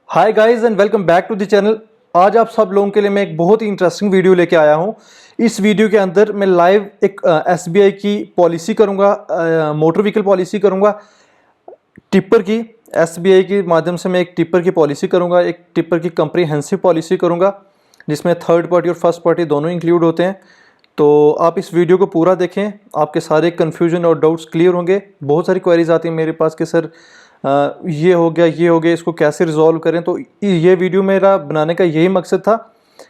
Hi guys and welcome back to the channel. आज आप सब लोगों के लिए मैं एक बहुत ही इंटरेस्टिंग वीडियो लेके आया हूं। इस वीडियो के अंदर मैं लाइव एक एसबीआई की पॉलिसी करूंगा, मोटर व्हीकल पॉलिसी करूंगा, टिप्पर की। एसबीआई के माध्यम से मैं एक टिप्पर की पॉलिसी करूंगा, एक टिप्पर की कंप्रीहेंसिव पॉलिसी करूंगा जिसमें थर्ड पार्टी और फर्स्ट पार्टी दोनों इंक्लूड होते हैं। तो आप इस वीडियो को पूरा देखें, आपके सारे कन्फ्यूजन और डाउट्स क्लियर होंगे। बहुत सारी क्वेरीज आती हैं मेरे पास कि सर ये हो गया, इसको कैसे रिजॉल्व करें। तो ये वीडियो मेरा बनाने का यही मकसद था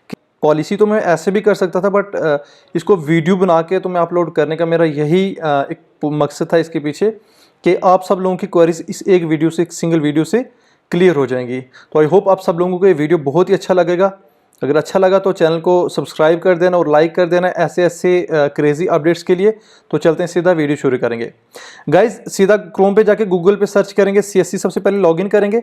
कि पॉलिसी तो मैं ऐसे भी कर सकता था, बट इसको वीडियो बना के तो मैं अपलोड करने का मेरा यही एक मकसद था इसके पीछे कि आप सब लोगों की क्वेरीज इस एक वीडियो से, एक सिंगल वीडियो से क्लियर हो जाएंगी। तो आई होप आप सब लोगों को ये वीडियो बहुत ही अच्छा लगेगा। अगर अच्छा लगा तो चैनल को सब्सक्राइब कर देना और लाइक कर देना ऐसे ऐसे क्रेजी अपडेट्स के लिए। तो चलते हैं, सीधा वीडियो शुरू करेंगे। गाइज सीधा क्रोम पे जाके गूगल पे सर्च करेंगे, सीएससी सबसे पहले लॉगिन करेंगे।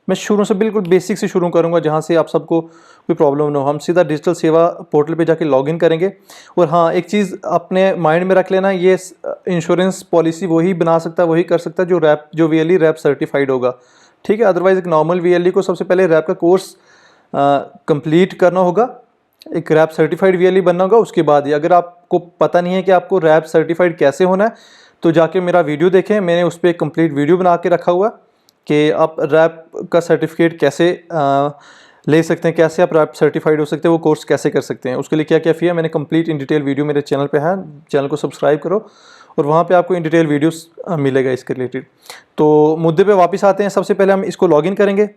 मैं शुरू से बिल्कुल बेसिक से शुरू करूंगा जहां से आप सबको कोई प्रॉब्लम ना हो। हम सीधा डिजिटल सेवा पोर्टल पे जाके लॉगिन करेंगे। और हाँ, एक चीज़ अपने माइंड में रख लेना, ये इंश्योरेंस पॉलिसी वही बना सकता है, वही कर सकता है जो वीएलई रैप सर्टिफाइड होगा। ठीक है, अदरवाइज एक नॉर्मल वीएलई को सबसे पहले रैप का कोर्स कंप्लीट करना होगा, एक रैप सर्टिफाइड वीएलई बनना होगा। उसके बाद ही, अगर आपको पता नहीं है कि आपको रैप सर्टिफाइड कैसे होना है, तो जाके मेरा वीडियो देखें। मैंने उस पर एक कंप्लीट वीडियो बना के रखा हुआ कि आप रैप का सर्टिफिकेट कैसे ले सकते हैं, कैसे आप रैप सर्टिफाइड हो सकते हैं, वो कोर्स कैसे कर सकते हैं, उसके लिए क्या क्या फी है। मैंने कंप्लीट इन डिटेल वीडियो मेरे चैनल पे है। चैनल को सब्सक्राइब करो और वहाँ पे आपको इन डिटेल वीडियोस मिलेगा इसके रिलेटेड। तो मुद्दे पे वापस आते हैं। सबसे पहले हम इसको लॉगिन करेंगे।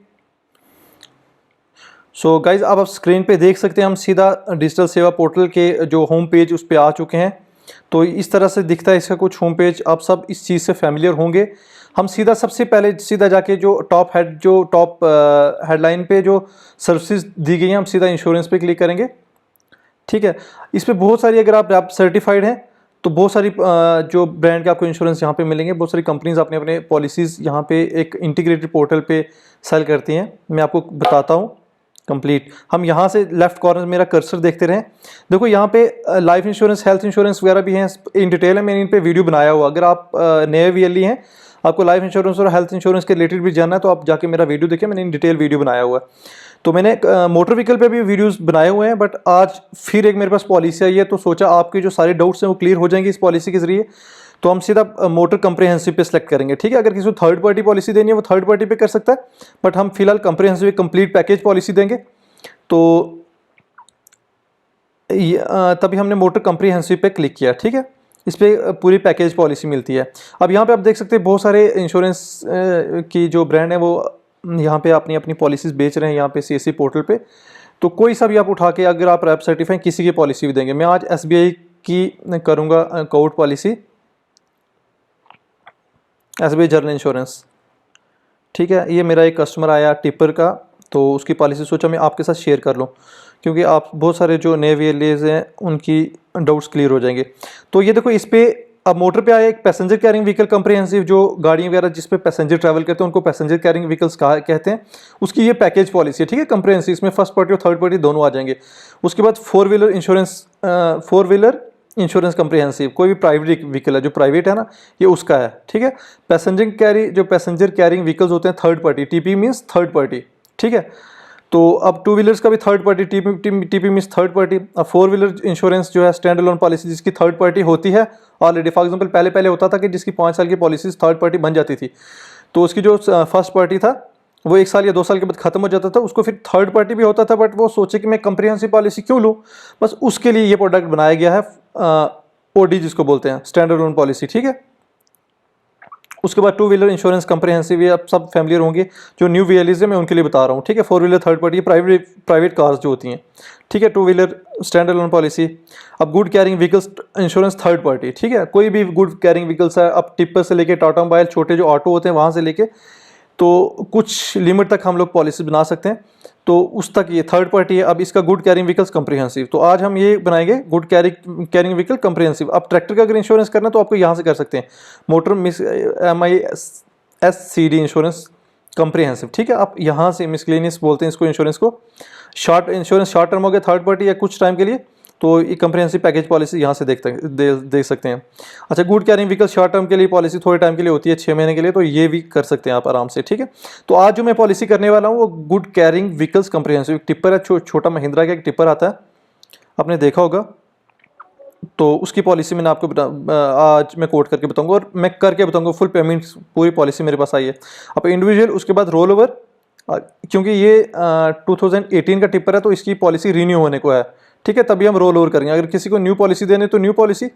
सो गाइज आप स्क्रीन पे देख सकते हैं, हम सीधा डिजिटल सेवा पोर्टल के जो होम पेज उस पर आ चुके हैं। तो इस तरह से दिखता है इसका कुछ होम पेज। आप सब इस चीज़ से फैमिलियर होंगे। हम सीधा सबसे पहले सीधा जाके जो टॉप हेडलाइन पे जो सर्विसेज दी गई हैं, हम सीधा इंश्योरेंस पे क्लिक करेंगे। ठीक है, इस पर बहुत सारी, अगर आप सर्टिफाइड हैं तो बहुत सारी जो ब्रांड के आपको इंश्योरेंस यहाँ पे मिलेंगे। बहुत सारी कंपनीज अपने अपने पॉलिसीज़ यहाँ पे एक इंटीग्रेटेड पोर्टल पे सेल करती हैं। मैं आपको बताता हूँ कंप्लीट। हम यहाँ से लेफ्ट कॉर्नर मेरा कर्सर देखते रहें। देखो यहाँ पे लाइफ इंश्योरेंस, हेल्थ इंश्योरेंस वगैरह भी हैं, इन डिटेल है। मैंने इन पे वीडियो बनाया हुआ। अगर आप नए वीएलई हैं, आपको लाइफ इंश्योरेंस और हेल्थ इंश्योरेंस के रिलेटेड भी जानना है, तो आप जाके मेरा वीडियो देखिए। मैंने इन डिटेल वीडियो बनाया हुआ है। तो मैंने मोटर व्हीकल पे भी वीडियोस बनाए हुए हैं, बट आज फिर एक मेरे पास पॉलिसी आई है, तो सोचा आपके जो सारे डाउट्स हैं वो क्लियर हो जाएंगे इस पॉलिसी के जरिए। तो हम सीधा मोटर कंप्रीहेंसिव पे सेलेक्ट करेंगे। ठीक है, अगर किसी को थर्ड पार्टी पॉलिसी देनी है वो थर्ड पार्टी पे कर सकता है, बट हम फिलहाल कंप्रीहेंसिव कंप्लीट पैकेज पॉलिसी देंगे। तो तभी हमने मोटर कंप्रीहेंसिव पे क्लिक किया। ठीक है, इस पर पूरी पैकेज पॉलिसी मिलती है। अब यहाँ पे आप देख सकते हैं बहुत सारे इंश्योरेंस की जो ब्रांड है वो यहाँ पे अपनी अपनी पॉलिसीज़ बेच रहे हैं यहाँ पे सीएससी पोर्टल पे। तो कोई सा भी आप उठा के, अगर आप रैप सर्टिफाइड किसी की पॉलिसी भी देंगे। मैं आज एसबीआई की करूँगा Covid policy, SBI general insurance. ठीक है, ये मेरा एक कस्टमर आया टिप्पर का, तो उसकी पॉलिसी सोचा मैं आपके साथ शेयर कर लूँ, क्योंकि आप बहुत सारे जो नए वीएलईज हैं उनकी डाउट्स क्लियर हो जाएंगे। तो ये देखो, इस पे अब मोटर पे आया एक पैसेंजर कैरिंग व्हीकल कंप्रीहेंसिव। जो गाड़ियाँ वगैरह जिस पे पैसेंजर ट्रैवल करते हैं उनको पैसेंजर कैरिंग व्हीकल्स कहते हैं। उसकी ये पैकेज पॉलिसी है। ठीक है, कंप्रीहेंसिव, इसमें फर्स्ट पार्टी और थर्ड पार्टी दोनों आ जाएंगे। उसके बाद फोर व्हीलर इंश्योरेंस कंप्रीहेंसिव, कोई भी प्राइवेट व्हीकल है जो प्राइवेट है ना, ये उसका है। ठीक है, पैसेंजर कैरिंग व्हीकल्स होते हैं third party, TP means third party. ठीक है, तो अब टू व्हीलर्स का भी third party, TP means third party. अब फोर व्हीलर इंश्योरेंस जो है स्टैंड अलोन पॉलिसी, जिसकी थर्ड पार्टी होती है ऑलरेडी। फॉर एग्जांपल पहले होता था कि जिसकी 5 साल की पॉलिसीज थर्ड पार्टी बन जाती थी, तो उसकी जो फर्स्ट पार्टी था वो 1 साल या 2 साल के बाद खत्म हो जाता था, उसको फिर थर्ड पार्टी भी होता था। बट वो सोचे कि मैं कंप्रीहेंसिव पॉलिसी क्यों लूँ, बस उसके लिए ये प्रोडक्ट बनाया गया है, ओडी जिसको बोलते हैं, स्टैंड अलोन पॉलिसी। ठीक है, उसके बाद टू व्हीलर इंश्योरेंस कंप्रीहेंसिव, ये आप सब फैमिलियर होंगे। जो न्यू वीएलईज है मैं उनके लिए बता रहा हूँ। ठीक है, four wheeler third party, private cars जो होती हैं। ठीक है, two wheeler standalone policy. अब good carrying vehicles insurance third party. ठीक है, कोई भी गुड कैरिंग व्हीकल्स है, अब टिप्पर से लेके टाटा मोबाइल, छोटे जो ऑटो होते हैं वहाँ से लेके, तो कुछ लिमिट तक हम लोग पॉलिसी बना सकते हैं, तो उस तक ये थर्ड पार्टी है। अब इसका गुड कैरिंग व्हीकल्स कंप्रीहेंसिव, तो आज हम ये बनाएंगे गुड कैरिंग व्हीकल कंप्रीहेंसिव। अब ट्रैक्टर का अगर इंश्योरेंस करना है तो आपको यहाँ से कर सकते हैं, मोटर MISCD इंश्योरेंस कंप्रीहेंसिव। ठीक है, आप यहाँ से मिसलेनियस बोलते हैं इसको, इंश्योरेंस को। शॉर्ट टर्म हो गया थर्ड पार्टी या कुछ टाइम के लिए, तो ये कंप्रिहेंसिव पैकेज पॉलिसी यहाँ से देख सकते हैं। अच्छा, good carrying vehicle short term के लिए पॉलिसी थोड़े टाइम के लिए होती है, 6 महीने के लिए, तो ये भी कर सकते हैं आप आराम से, ठीक है। तो आज जो मैं पॉलिसी करने वाला हूँ वो good carrying vehicles comprehensive tipper है, छोटा महिंद्रा का एक टिप्पर आता है, आपने देखा होगा। तो उसकी पॉलिसी मैंने आपको आज मैं कोट करके बताऊंगा और मैं करके बताऊंगा, फुल पेमेंट पूरी पॉलिसी मेरे पास आई है। अब इंडिविजुअल, उसके बाद रोल ओवर, क्योंकि ये 2018 का टिप्पर है तो इसकी पॉलिसी रीन्यू होने को है, ठीक है, तभी हम रोल ओवर करेंगे। अगर किसी को न्यू पॉलिसी देने तो न्यू पॉलिसी,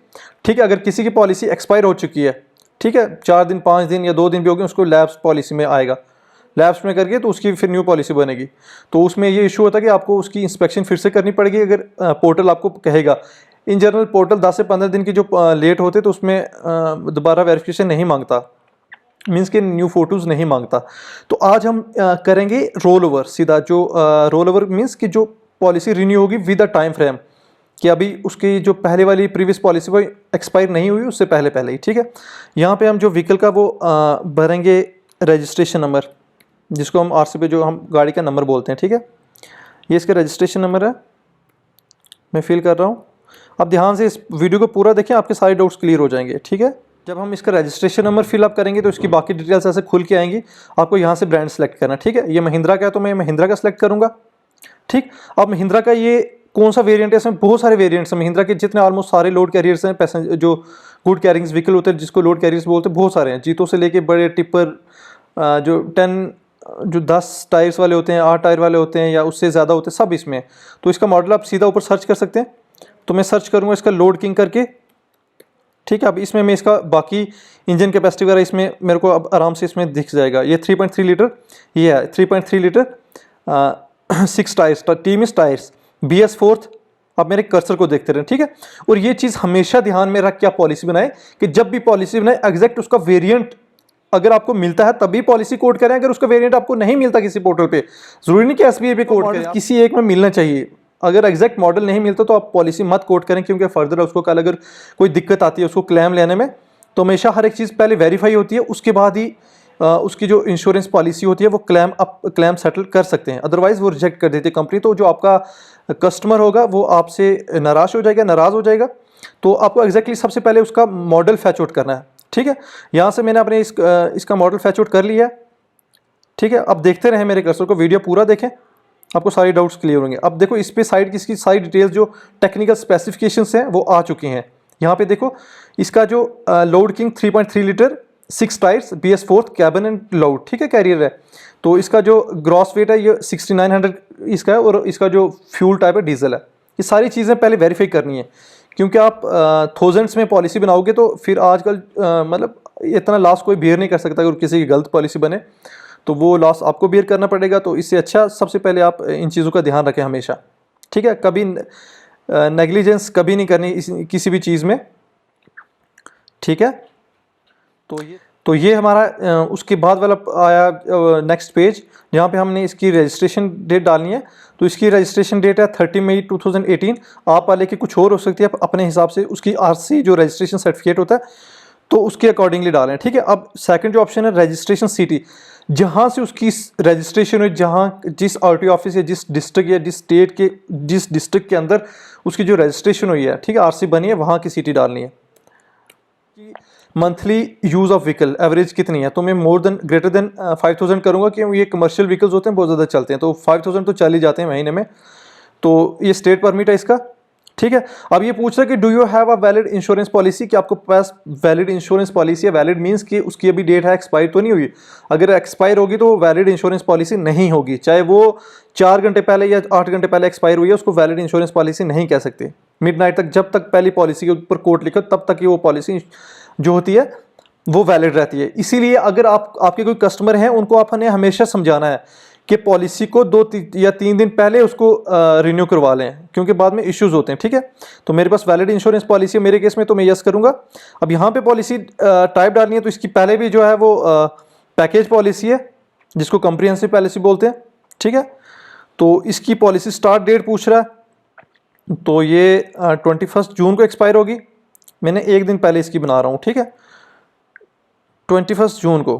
ठीक है। अगर किसी की पॉलिसी एक्सपायर हो चुकी है, ठीक है, 4 दिन 5 दिन या 2 दिन भी होगी, उसको लैप्स पॉलिसी में आएगा, लैप्स में करके तो उसकी फिर न्यू पॉलिसी बनेगी। तो उसमें ये इशू होता है कि आपको उसकी इंस्पेक्शन फिर से करनी पड़ेगी, अगर पोर्टल आपको कहेगा। इन जनरल पोर्टल 10 से 15 दिन की जो लेट होते तो उसमें दोबारा वेरिफिकेशन नहीं मांगता, मीन्स के न्यू फोटोज़ नहीं मांगता। तो आज हम करेंगे रोल ओवर सीधा, जो रोल ओवर मीन्स कि जो पॉलिसी रिन्यू होगी विद अ टाइम फ्रेम, कि अभी उसकी जो पहले वाली प्रीवियस पॉलिसी वो एक्सपायर नहीं हुई, उससे पहले पहले ही, ठीक है। यहाँ पे हम जो व्हीकल का वो भरेंगे रजिस्ट्रेशन नंबर, जिसको हम आरसी पे जो हम गाड़ी का नंबर बोलते हैं, ठीक है। ये इसका रजिस्ट्रेशन नंबर है, मैं फिल कर रहा हूँ। अब ध्यान से इस वीडियो को पूरा देखें, आपके सारे डाउट्स क्लियर हो जाएंगे, ठीक है। जब हम इसका रजिस्ट्रेशन नंबर फिलअप करेंगे तो इसकी बाकी डिटेल्स ऐसे खुल के आएंगी। आपको यहाँ से ब्रांड सेलेक्ट करना, ठीक है। ये महिंद्रा का है तो मैं महिंद्रा का सेलेक्ट करूँगा, ठीक। अब महिंद्रा का ये कौन सा वेरिएंट है, इसमें बहुत सारे वेरिएंट्स हैं महिंद्रा के, जितने ऑलमोस्ट सारे लोड कैरियर्स हैं, पैसेंजर जो गुड कैरिंग व्हीकल होते हैं जिसको लोड कैरियर्स बोलते हैं, बहुत सारे हैं, जीतों से लेके बड़े टिप्पर जो 10 टायर्स वाले होते हैं, 8 टायर वाले होते हैं या उससे ज़्यादा होते हैं, सब इसमें। तो इसका मॉडल आप सीधा ऊपर सर्च कर सकते हैं, तो मैं सर्च करूँगा इसका लोड किंग करके, ठीक है। अब इसमें मैं इसका बाकी इंजन कैपेसिटी वगैरह इसमें मेरे को अब आराम से इसमें दिख जाएगा। ये 3.3 लीटर, ये है 3.3 लीटर 6 टायर्स, टीम इस टायर्स BS4। आप मेरे कर्सर को देखते रहें, ठीक है। और ये चीज़ हमेशा ध्यान में रख के आप पॉलिसी बनाए कि जब भी पॉलिसी बनाए एग्जैक्ट उसका वेरिएंट अगर आपको मिलता है तभी पॉलिसी कोड करें। अगर उसका वेरिएंट आपको नहीं मिलता किसी पोर्टल पे, जरूरी नहीं कि SBI पे कोड करें, किसी एक में मिलना चाहिए। अगर एग्जैक्ट मॉडल नहीं मिलता तो आप पॉलिसी मत कोड करें, क्योंकि फर्दर उसको कल अगर कोई दिक्कत आती है उसको क्लेम लेने में, तो हमेशा हर एक चीज़ पहले वेरीफाई होती है, उसके बाद ही उसकी जो इंश्योरेंस पॉलिसी होती है वो क्लेम सेटल कर सकते हैं, अदरवाइज वो रिजेक्ट कर देती है कंपनी। तो जो आपका कस्टमर होगा वो आपसे नाराज़ हो जाएगा। तो आपको एग्जैक्टली सबसे पहले उसका मॉडल फैच आउट करना है, ठीक है। यहाँ से मैंने अपने इसका मॉडल फैच आउट कर लिया है, ठीक है। अब देखते रहें मेरे कर्सर को, वीडियो पूरा देखें, आपको सारे डाउट्स क्लियर होंगे। अब देखो इस पे साइड किसकी सारी डिटेल्स जो टेक्निकल स्पेसिफिकेशंस हैं वो आ चुकी हैं। यहाँ पे देखो इसका जो load king 3.3 litre 6 tyres BS4 cabin and load, ठीक है, कैरियर है। तो इसका जो ग्रॉस वेट है ये 6900 इसका है, और इसका जो फ्यूल टाइप है डीजल है। ये सारी चीज़ें पहले वेरीफाई करनी है, क्योंकि आप थाउजेंड्स में पॉलिसी बनाओगे तो फिर आजकल मतलब इतना लॉस कोई बेयर नहीं कर सकता। अगर किसी की गलत पॉलिसी बने तो वो लॉस आपको बेयर करना पड़ेगा। तो इससे अच्छा सबसे पहले आप इन चीज़ों का ध्यान रखें हमेशा, ठीक है। कभी नेग्लिजेंस कभी नहीं करनी किसी भी चीज़ में, ठीक है। तो ये हमारा उसके बाद वाला आया नेक्स्ट पेज, जहाँ पे हमने इसकी रजिस्ट्रेशन डेट डालनी है। तो इसकी रजिस्ट्रेशन डेट है 30 मई 2018। आप वाले की कुछ और हो सकती है, आप अपने हिसाब से उसकी RC जो रजिस्ट्रेशन सर्टिफिकेट होता है तो उसके अकॉर्डिंगली डालें, ठीक है। अब सेकंड जो ऑप्शन है रजिस्ट्रेशन सिटी, जहाँ से उसकी रजिस्ट्रेशन हुई, जहाँ जिस RTO ऑफिस या जिस डिस्ट्रिक्ट या जिस डिस्ट्रिक्ट के अंदर उसकी जो रजिस्ट्रेशन हुई है, ठीक है, RC बनी है, वहाँ की सिटी डालनी है। Monthly use of vehicle average कितनी है, तो मैं ग्रेटर देन 5000 करूँगा, क्योंकि ये कमर्शियल व्हीकल्स होते हैं बहुत ज़्यादा चलते हैं, तो 5000 तो चल ही जाते हैं महीने में। तो ये स्टेट परमिट है इसका, ठीक है। अब ये पूछ रहा है कि do you have a valid insurance policy, कि आपको पास वैलिड इंश्योरेंस पॉलिसी है। वैलिड मींस कि उसकी अभी डेट है, एक्सपायर तो नहीं हुई। अगर एक्सपायर होगी तो वैलिड इंश्योरेंस पॉलिसी नहीं होगी, चाहे वो 4 घंटे पहले या 8 घंटे पहले एक्सपायर हुई है, उसको वैलिड इंश्योरेंस पॉलिसी नहीं कह सकते। मिडनाइट तक जब तक पहली पॉलिसी के ऊपर कोट लिखो तब तक ही वो पॉलिसी जो होती है वो वैलिड रहती है। इसीलिए अगर आपके कोई कस्टमर हैं उनको आपने हमेशा समझाना है कि पॉलिसी को 2 या 3 दिन पहले उसको रिन्यू करवा लें, क्योंकि बाद में इश्यूज होते हैं, ठीक है। तो मेरे पास वैलिड इंश्योरेंस पॉलिसी है मेरे केस में, तो मैं यस करूंगा। अब यहाँ पे पॉलिसी टाइप डालनी है, तो इसकी पहले भी जो है वो पैकेज पॉलिसी है, जिसको कंप्रिहेंसिव पॉलिसी बोलते हैं, ठीक है। तो इसकी पॉलिसी स्टार्ट डेट पूछ रहा है, तो ये 21 जून को एक्सपायर होगी। मैंने 1 दिन पहले इसकी बना रहा हूँ, ठीक है, 21 जून को।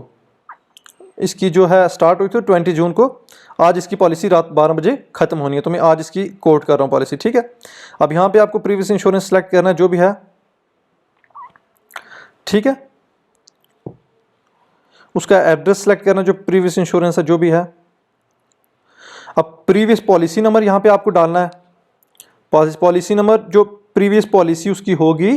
इसकी जो है स्टार्ट हुई थी 20 जून को। आज इसकी पॉलिसी रात 12 बजे ख़त्म होनी है, तो मैं आज इसकी कोट कर रहा हूँ पॉलिसी, ठीक है। अब यहाँ पे आपको प्रीवियस इंश्योरेंस सेलेक्ट करना है जो भी है, ठीक है। उसका एड्रेस सेलेक्ट करना जो प्रीवियस इंश्योरेंस है जो भी है। अब प्रीवियस पॉलिसी नंबर यहाँ पे आपको डालना है। पॉलिसी नंबर जो प्रीवियस पॉलिसी उसकी होगी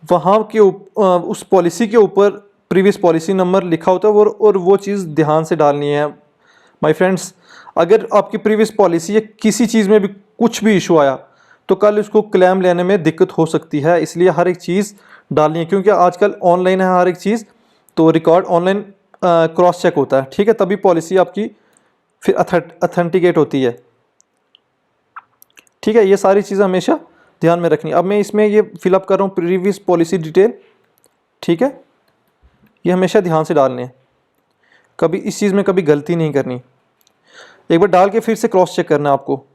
वहाँ के उस पॉलिसी के ऊपर प्रीवियस पॉलिसी नंबर लिखा होता है और वो चीज़ ध्यान से डालनी है माय फ्रेंड्स। अगर आपकी प्रीवियस पॉलिसी या किसी चीज़ में भी कुछ भी इशू आया तो कल उसको क्लेम लेने में दिक्कत हो सकती है, इसलिए हर एक चीज़ डालनी है, क्योंकि आजकल ऑनलाइन है हर एक चीज़, तो रिकॉर्ड ऑनलाइन क्रॉस चेक होता है, ठीक है, तभी पॉलिसी आपकी फिर अथेंटिकेट होती है, ठीक है। ये सारी चीज़ें हमेशा ध्यान में रखनी। अब मैं इसमें ये फिलअप कर रहा हूँ प्रीवियस पॉलिसी डिटेल, ठीक है। ये हमेशा ध्यान से डालने हैं, कभी इस चीज़ में कभी गलती नहीं करनी। एक बार डाल के फिर से क्रॉस चेक करना है आपको,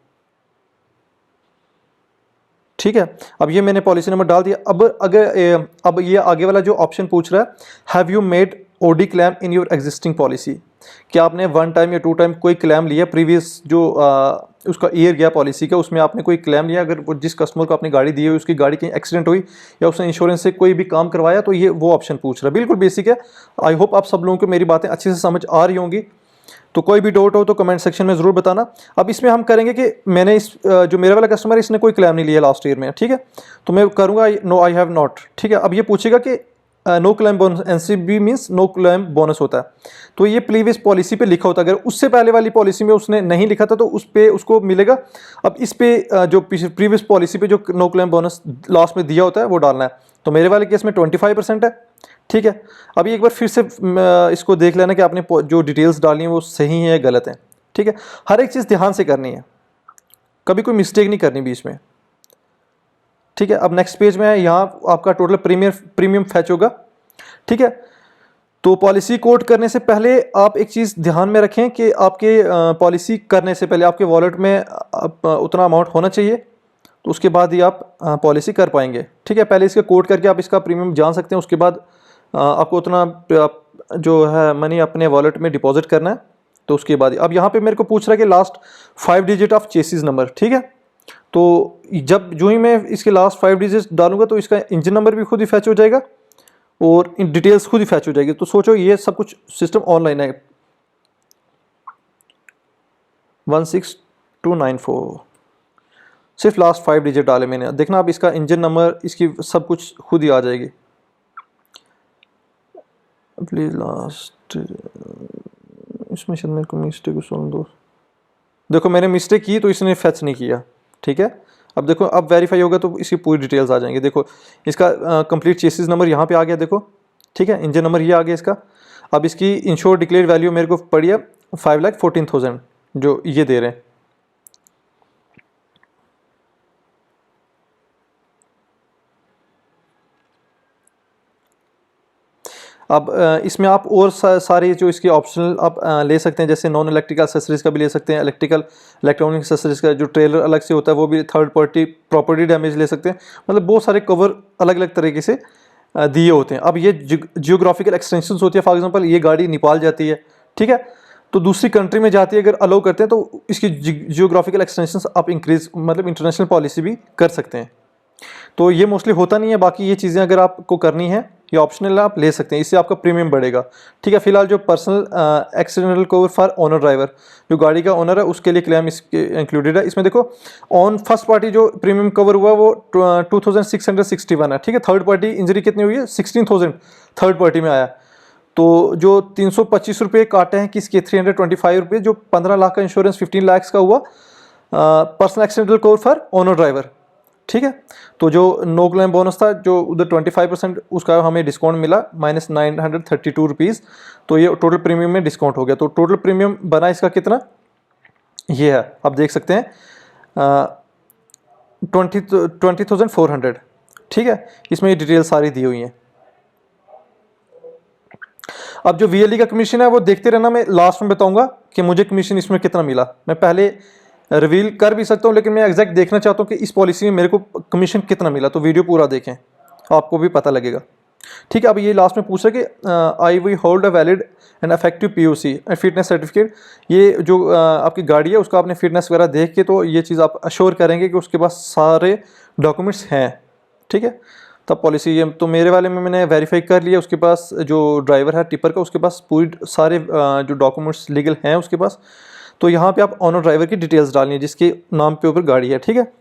ठीक है। अब ये मैंने पॉलिसी नंबर डाल दिया। अब ये आगे वाला जो ऑप्शन पूछ रहा है, have you made OD claim in your existing policy, क्या आपने 1 टाइम या 2 टाइम कोई क्लेम लिया प्रीवियस जो उसका ईयर गया पॉलिसी का, उसमें आपने कोई क्लेम लिया। अगर जिस कस्टमर को आपने गाड़ी दी हुई उसकी गाड़ी कहीं एक्सीडेंट हुई या उसने इंश्योरेंस से कोई भी काम करवाया, तो ये वो ऑप्शन पूछ रहा है। बिल्कुल बेसिक है। आई होप आप सब लोगों को मेरी बातें अच्छे से समझ आ रही होंगी। तो कोई भी डाउट हो तो कमेंट सेक्शन में ज़रूर बताना। अब इसमें हम करेंगे कि मैंने जो मेरे वाला कस्टमर है इसने कोई क्लेम नहीं लिया लास्ट ईयर में, ठीक है, तो मैं करूँगा नो आई हैव नॉट, ठीक है। अब ये पूछेगा कि no claim bonus, NCB means no claim bonus होता है, तो ये प्रीवियस पॉलिसी पे लिखा होता है। अगर उससे पहले वाली पॉलिसी में उसने नहीं लिखा था तो उस पे उसको मिलेगा। अब इस पे जो प्रीवियस पॉलिसी पे जो नो क्लेम बोनस लास्ट में दिया होता है वो डालना है। तो मेरे वाले केस में 25% है, ठीक है। अभी एक बार फिर से इसको देख लेना कि आपने जो डिटेल्स डाली हैं वो सही है या गलत है, ठीक है। हर एक चीज़ ध्यान से करनी है, कभी कोई मिस्टेक नहीं करनी बीच में, ठीक है। अब नेक्स्ट पेज में यहाँ आपका टोटल प्रीमियम फैच होगा, ठीक है। तो पॉलिसी कोट करने से पहले आप एक चीज़ ध्यान में रखें कि आपके पॉलिसी करने से पहले आपके वॉलेट में उतना अमाउंट होना चाहिए, तो उसके बाद ही आप पॉलिसी कर पाएंगे, ठीक है। पहले इसका कोट करके आप इसका प्रीमियम जान सकते हैं, उसके बाद आपको उतना जो है मनी अपने वॉलेट में डिपॉजिट करना है, तो उसके बाद अब यहाँ पे मेरे को पूछ रहा है कि last 5 digit of chassis number, ठीक है। तो जब जो ही मैं इसके लास्ट 5 डिजिट डालूंगा तो इसका इंजन नंबर भी खुद ही फैच हो जाएगा और इन डिटेल्स खुद ही फैच हो जाएगी। तो सोचो ये सब कुछ सिस्टम ऑनलाइन है। 16294 सिर्फ लास्ट 5 डिजिट डाले मैंने, देखना अब इसका इंजन नंबर इसकी सब कुछ खुद ही आ जाएगी। प्लीज लास्ट, इसमें शायद मेरे को मिस्टेक को सुन दो। देखो मैंने मिस्टेक की तो इसने फैच नहीं किया, ठीक है। अब देखो अब वेरीफाई होगा तो इसकी पूरी डिटेल्स आ जाएंगी। देखो इसका कंप्लीट चेसिस नंबर यहाँ पे आ गया, देखो, ठीक है। इंजन नंबर ये आ गया इसका। अब इसकी इंश्योर डिक्लेयर वैल्यू मेरे को पड़ी है 5,14,000 जो ये दे रहे हैं। अब इसमें आप और सारे जो इसके ऑप्शनल आप ले सकते हैं, जैसे नॉन इलेक्ट्रिकल एक्सेसरीज का भी ले सकते हैं, इलेक्ट्रॉनिक एक्सेसरीज का जो ट्रेलर अलग से होता है वो भी, थर्ड पार्टी प्रॉपर्टी डैमेज ले सकते हैं, मतलब बहुत सारे कवर अलग अलग तरीके से दिए होते हैं। अब ये जियोग्राफिकल एक्सटेंशंस होती है, फॉर एग्जांपल ये गाड़ी नेपाल जाती है, ठीक है, तो दूसरी कंट्री में जाती है, अगर अलाउ करते हैं तो इसकी जियोग्राफिकल एक्सटेंशंस आप इंक्रीज मतलब इंटरनेशनल पॉलिसी भी कर सकते हैं। तो ये मोस्टली होता नहीं है, बाकी ये चीज़ें अगर आपको करनी है ये ऑप्शनल आप ले सकते हैं, इससे आपका प्रीमियम बढ़ेगा, ठीक है। फिलहाल जो personal accidental cover for owner driver, जो गाड़ी का ओनर है उसके लिए क्लेम इसके इंक्लूडेड है। इसमें देखो ऑन फर्स्ट पार्टी जो प्रीमियम कवर हुआ वो 2661 है, ठीक है। थर्ड पार्टी इंजरी कितनी हुई है 16,000 थर्ड पार्टी में आया। तो जो 325 रुपये काटे हैं किसके 325 रुपये, जो 15 लाख का इंश्योरेंस 15 लाख का हुआ personal accidental cover for owner driver, ठीक है। तो जो नो क्लेम बोनस था जो उधर 25% उसका हमें डिस्काउंट मिला -932 रुपीज़, तो ये टोटल प्रीमियम में डिस्काउंट हो गया। तो टोटल प्रीमियम बना इसका कितना, ये है आप देख सकते हैं 20,400, ठीक है। इसमें ये डिटेल सारी दी हुई हैं। अब जो VLE का कमीशन है वो देखते रहना, मैं लास्ट में बताऊंगा कि मुझे कमीशन इसमें कितना मिला। मैं पहले रिवील कर भी सकता हूं लेकिन मैं एग्जैक्ट देखना चाहता हूं कि इस पॉलिसी में मेरे को कमीशन कितना मिला, तो वीडियो पूरा देखें आपको भी पता लगेगा। ठीक है। अब ये लास्ट में पूछ रहा है कि I we hold a valid and effective PUC and fitness certificate. ये जो आपकी गाड़ी है उसका आपने फिटनेस वगैरह देख के तो ये चीज़ आप अश्योर करेंगे कि उसके पास सारे डॉक्यूमेंट्स हैं। ठीक है, तब पॉलिसी ये तो मेरे वाले में मैंने वेरीफाई कर लिया, उसके पास जो ड्राइवर है टिपर का उसके पास पूरी सारे जो डॉक्यूमेंट्स लीगल हैं उसके पास। तो यहाँ पे आप ऑनर ड्राइवर की डिटेल्स डालनी है जिसके नाम पे ऊपर गाड़ी है। ठीक है,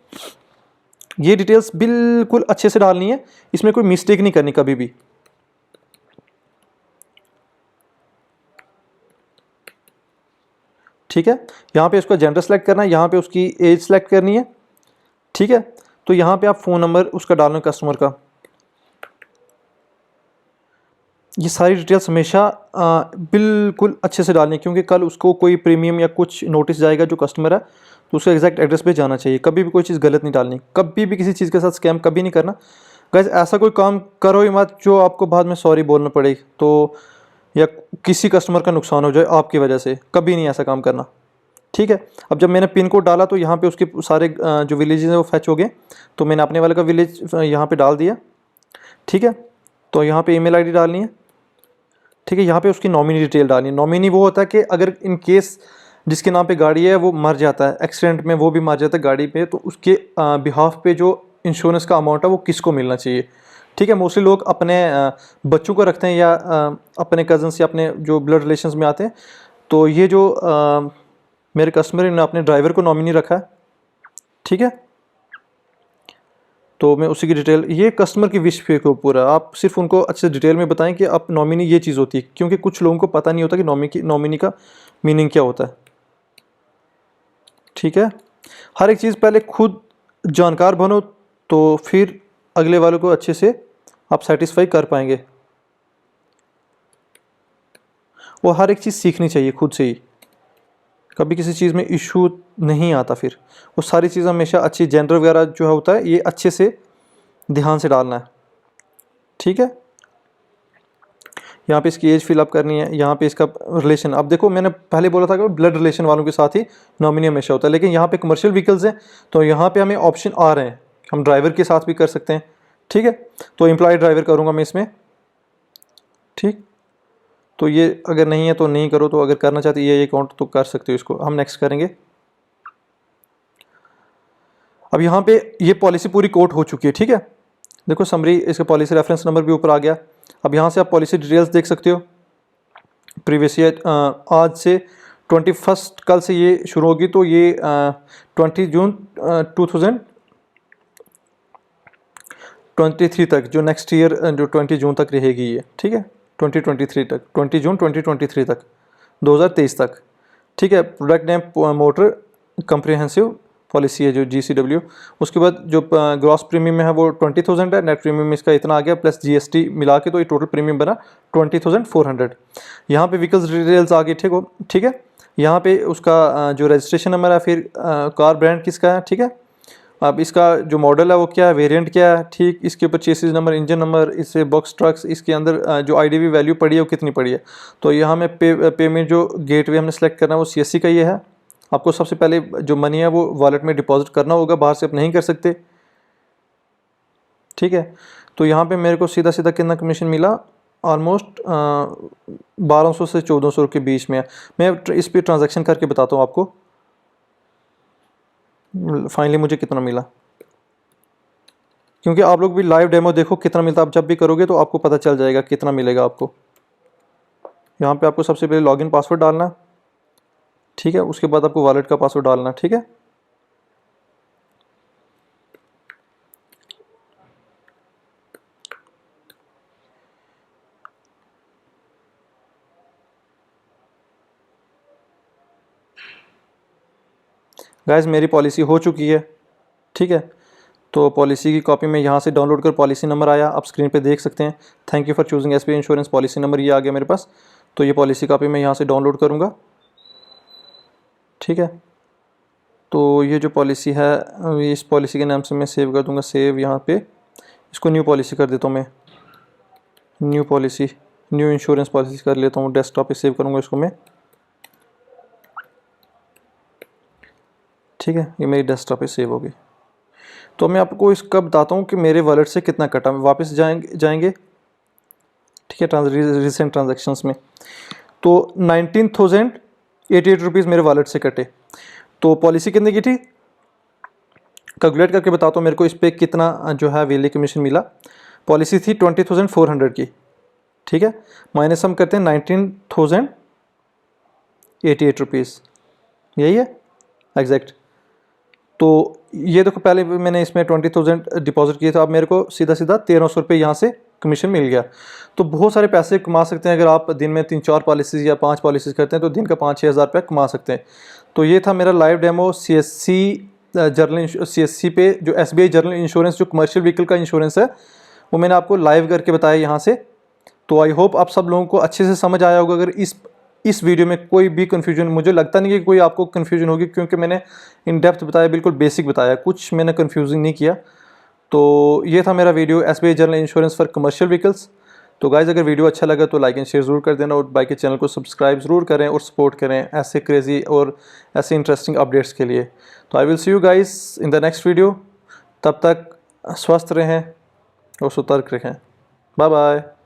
ये डिटेल्स बिल्कुल अच्छे से डालनी है, इसमें कोई मिस्टेक नहीं करनी कभी भी। ठीक है, यहाँ पे उसका जेंडर सेलेक्ट करना है, यहाँ पे उसकी एज सेलेक्ट करनी है। ठीक है, तो यहाँ पे आप फ़ोन नंबर उसका डालना है कस्टमर का। ये सारी डिटेल्स हमेशा बिल्कुल अच्छे से डालनी है, क्योंकि कल उसको कोई प्रीमियम या कुछ नोटिस जाएगा जो कस्टमर है तो उसके एग्जैक्ट एड्रेस पे जाना चाहिए। कभी भी कोई चीज़ गलत नहीं डालनी, कभी भी किसी चीज़ के साथ स्कैम कभी नहीं करना। गाइस ऐसा कोई काम करो ही मत जो आपको बाद में सॉरी बोलना पड़े तो, या किसी कस्टमर का नुकसान हो जाए आपकी वजह से, कभी नहीं ऐसा काम करना। ठीक है, अब जब मैंने पिन कोड डाला तो यहाँ पे उसके सारे जो विलेजेस हैं वो फैच हो गए, तो मैंने अपने वाले का विलेज यहाँ पे डाल दिया। ठीक है, तो यहाँ पे ईमेल आईडी डालनी है। ठीक है, यहाँ पे उसकी नॉमिनी डिटेल डालनी है। नॉमिनी वो होता है कि अगर इन केस जिसके नाम पे गाड़ी है वो मर जाता है एक्सीडेंट में, वो भी मर जाता है गाड़ी पे, तो उसके बिहाफ पे जो इंश्योरेंस का अमाउंट है वो किसको मिलना चाहिए। ठीक है, मोस्टली लोग अपने बच्चों को रखते हैं या अपने कज़न्स या अपने जो ब्लड रिलेशंस में आते हैं। तो ये जो मेरे कस्टमर ने अपने ड्राइवर को नॉमिनी रखा है। ठीक है, तो मैं उसी की डिटेल, ये कस्टमर की विश पे के ऊपर है, आप सिर्फ उनको अच्छे से डिटेल में बताएं कि आप नॉमिनी ये चीज़ होती है, क्योंकि कुछ लोगों को पता नहीं होता कि नॉमिनी का मीनिंग क्या होता है। ठीक है, हर एक चीज़ पहले खुद जानकार बनो तो फिर अगले वालों को अच्छे से आप सेटिस्फाई कर पाएंगे। वो हर एक चीज़ सीखनी चाहिए खुद से ही, कभी किसी चीज़ में इशू नहीं आता। फिर वो सारी चीज़ हमेशा अच्छी, जेंडर वगैरह जो होता है ये अच्छे से ध्यान से डालना है। ठीक है, यहाँ पे इसकी एज फिलअप करनी है, यहाँ पे इसका रिलेशन। अब देखो मैंने पहले बोला था कि ब्लड रिलेशन वालों के साथ ही नॉमिनी हमेशा होता है, लेकिन यहाँ पे कमर्शियल व्हीकल्स हैं तो यहाँ पे हमें ऑप्शन आ रहे हैं, हम ड्राइवर के साथ भी कर सकते हैं। ठीक है, तो एम्प्लॉय ड्राइवर करूँगा मैं इसमें। ठीक, तो ये अगर नहीं है तो नहीं करो, तो अगर करना चाहते ये अकाउंट तो कर सकते हो, इसको हम नेक्स्ट करेंगे। अब यहाँ पे ये पॉलिसी पूरी कोट हो चुकी है। ठीक है, देखो समरी, इसका पॉलिसी रेफरेंस नंबर भी ऊपर आ गया। अब यहाँ से आप पॉलिसी डिटेल्स देख सकते हो। प्रीवियस ईयर आज से 21 कल से ये शुरू होगी, तो ये 20 जून 2023 तक, जो नेक्स्ट ईयर जो 20 जून तक रहेगी ये। ठीक है, 2023 तक, 20 जून 2023 तक, 2023 तक। ठीक है, product name motor comprehensive policy है जो GCW। उसके बाद जो ग्रॉस प्रीमियम है वो 20,000 है, नेट प्रीमियम इसका इतना आ गया प्लस GST मिला के, तो ये टोटल प्रीमियम बना 20,400। यहाँ पे व्हीकल्स डिटेल्स आ गई। ठीक है, यहाँ पे उसका जो रजिस्ट्रेशन नंबर है, फिर कार ब्रांड किसका है। ठीक है, अब इसका जो मॉडल है वो क्या है, वेरिएंट क्या है। ठीक, इसके ऊपर चेसिस नंबर, इंजन नंबर, इससे बॉक्स ट्रक्स, इसके अंदर जो IDV वैल्यू पड़ी है वो कितनी पड़ी है। तो यहाँ में पेमेंट जो गेटवे हमने सेलेक्ट करना है वो CSC का ये है। आपको सबसे पहले जो मनी है वो वॉलेट में डिपॉजिट करना होगा, बाहर से आप नहीं कर सकते। ठीक है, तो यहाँ पे मेरे को सीधा सीधा कितना कमीशन मिला, ऑलमोस्ट 1200 से 1400 के बीच में है। मैं इस पर ट्रांजैक्शन करके बताता हूँ आपको फाइनली मुझे कितना मिला, क्योंकि आप लोग भी लाइव डेमो देखो कितना मिलता है। आप जब भी करोगे तो आपको पता चल जाएगा कितना मिलेगा आपको। यहाँ पे आपको सबसे पहले लॉगिन पासवर्ड डालना है। ठीक है, उसके बाद आपको वॉलेट का पासवर्ड डालना है। ठीक है, गाइस मेरी पॉलिसी हो चुकी है। ठीक है, तो पॉलिसी की कॉपी में यहाँ से डाउनलोड कर, पॉलिसी नंबर आया, आप स्क्रीन पे देख सकते हैं। Thank you for choosing SBI insurance, policy number ये आ गया मेरे पास। तो ये पॉलिसी कॉपी मैं यहाँ से डाउनलोड करूँगा। ठीक है, तो ये जो पॉलिसी है इस पॉलिसी के नाम से मैं सेव कर दूँगा, सेव यहाँ पे, इसको न्यू पॉलिसी कर देता हूँ मैं, new policy, new insurance policy कर लेता हूँ। डेस्कटॉप पे सेव करूँगा इसको मैं। ठीक है, ये मेरी डेस्कटॉप पे सेव होगी। तो मैं आपको इसका बताता हूँ कि मेरे वॉलेट से कितना कटा। वापस जाएंगे ठीक है, रिसेंट ट्रांजेक्शन्स में। तो 19,088 रुपीज़ मेरे वॉलेट से कटे। तो पॉलिसी कितने की थी, कैलकुलेट करके बताता हूँ मेरे को इस पर कितना जो है वेले कमीशन मिला। पॉलिसी थी 20,400 की, ठीक है, माइनस हम करते हैं 19,088 रुपीज़, यही है एग्जैक्ट। तो ये देखो पहले मैंने इसमें 20,000 डिपॉजिट किए थे, अब मेरे को सीधा सीधा 1,300 रुपये यहाँ से कमीशन मिल गया। तो बहुत सारे पैसे कमा सकते हैं अगर आप दिन में 3-4 पॉलिसीज़ या 5 पॉलिसीज़ करते हैं तो दिन का 5-6 हज़ार रुपये कमा सकते हैं। तो ये था मेरा लाइव डेमो CSC पे जो SBI जनरल इंश्योरेंस जो कमर्शियल व्हीकल का इंश्योरेंस है वो मैंने आपको लाइव करके बताया यहाँ से। तो आई होप आप सब लोगों को अच्छे से समझ आया होगा। अगर इस वीडियो में कोई भी कन्फ्यूजन, मुझे लगता नहीं कि कोई आपको कन्फ्यूजन होगी क्योंकि मैंने इन डेप्थ बताया, बिल्कुल बेसिक बताया, कुछ मैंने कन्फ्यूजिंग नहीं किया। तो ये था मेरा video SBI general insurance for commercial vehicles. तो गाइज़ अगर वीडियो अच्छा लगा तो लाइक एंड शेयर ज़रूर कर देना और बाइक के चैनल को सब्सक्राइब ज़रूर करें और सपोर्ट करें ऐसे क्रेज़ी और ऐसे इंटरेस्टिंग अपडेट्स के लिए। तो I will see you guys in the next video. तब तक स्वस्थ रहें और सतर्क रहें। Bye bye.